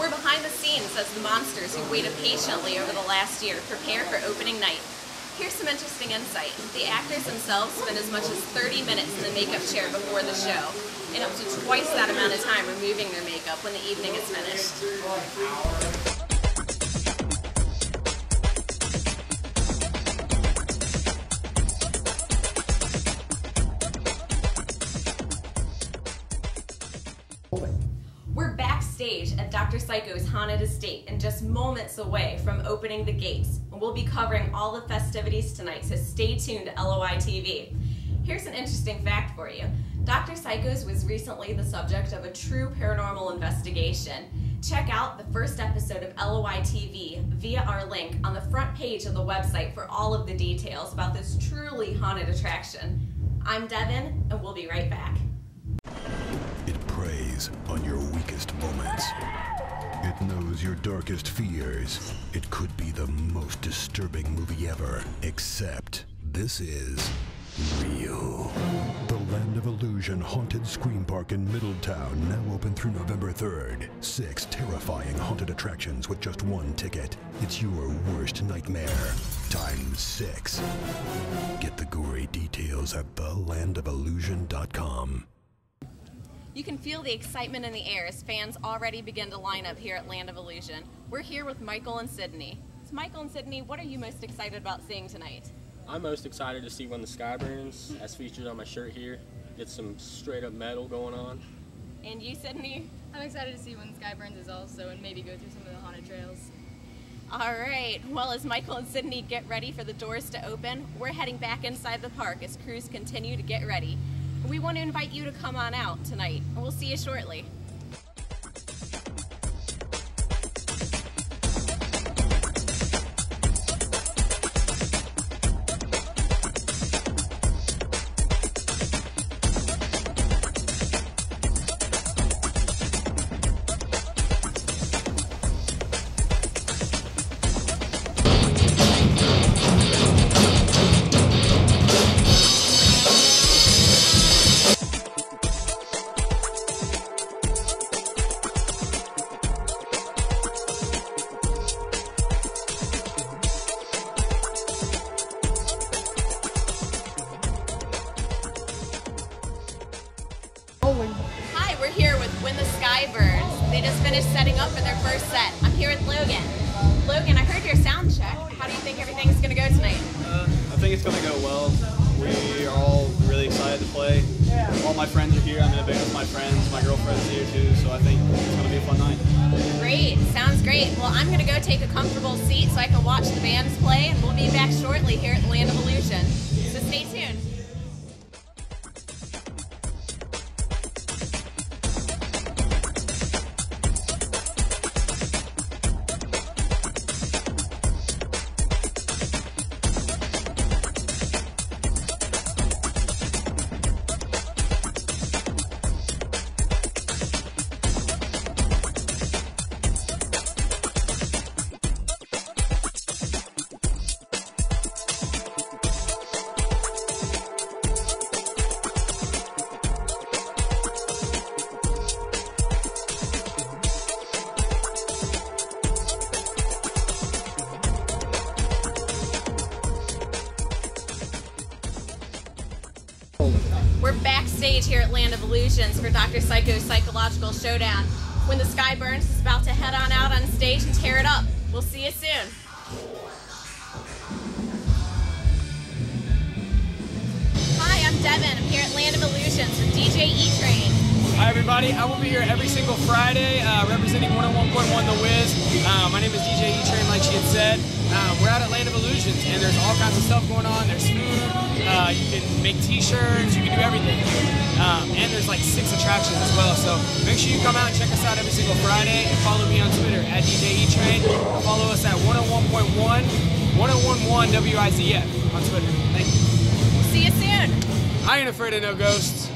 We're behind the scenes as the monsters who waited patiently over the last year prepare for opening night. Here's some interesting insight. The actors themselves spend as much as 30 minutes in the makeup chair before the show, and up to twice that amount of time removing their makeup when the evening is finished. We're backstage at Dr. Psycho's haunted estate and just moments away from opening the gates. And we'll be covering all the festivities tonight, so stay tuned to LOI-TV. Here's an interesting fact for you. Dr. Psycho's was recently the subject of a true paranormal investigation. Check out the first episode of LOI-TV via our link on the front page of the website for all of the details about this truly haunted attraction. I'm Devin, and we'll be right back. On your weakest moments. It knows your darkest fears. It could be the most disturbing movie ever, except this is real. The Land of Illusion Haunted Scream Park in Middletown, now open through November 3rd. 6 terrifying haunted attractions with just 1 ticket. It's your worst nightmare times 6. Get the gory details at thelandofillusion.com. You can feel the excitement in the air as fans already begin to line up here at Land of Illusion. We're here with Michael and Sydney. So Michael and Sydney, what are you most excited about seeing tonight? I'm most excited to see When the Sky Burns, as featured on my shirt here. Get some straight up metal going on. And you, Sydney? I'm excited to see When the Sky Burns as also, and maybe go through some of the haunted trails. All right, well, as Michael and Sydney get ready for the doors to open, we're heading back inside the park as crews continue to get ready. We want to invite you to come on out tonight, and we'll see you shortly. Hi, we're here with When the Sky Burns. They just finished setting up for their first set. I'm here with Logan. Logan, I heard your sound check. How do you think everything's going to go tonight? I think it's going to go well. We are all really excited to play. All my friends are here. I'm in a band with my friends. My girlfriend's here too, so I think it's going to be a fun night. Great. Sounds great. Well, I'm going to go take a comfortable seat so I can watch the bands play, and we'll be back shortly here at the Land of Illusion. So stay tuned. We're backstage here at Land of Illusions for Dr. Psycho's Psychological Showdown. When the Sky Burns is about to head on out on stage and tear it up. We'll see you soon. Hi, I'm Devin. I'm here at Land of Illusions with DJ E-Train. Hi everybody, I will be here every single Friday representing 101.1 The Wiz. My name is DJ E-Train, like she had said. We're out at Land of Illusions and there's all kinds of stuff going on. There's food, you can make t-shirts, you can do everything. And there's like 6 attractions as well, so make sure you come out and check us out every single Friday and follow me on Twitter at DJ E-Train. Follow us at 101.1, 1011 WIZF on Twitter. Thank you. We'll see you soon. I ain't afraid of no ghosts.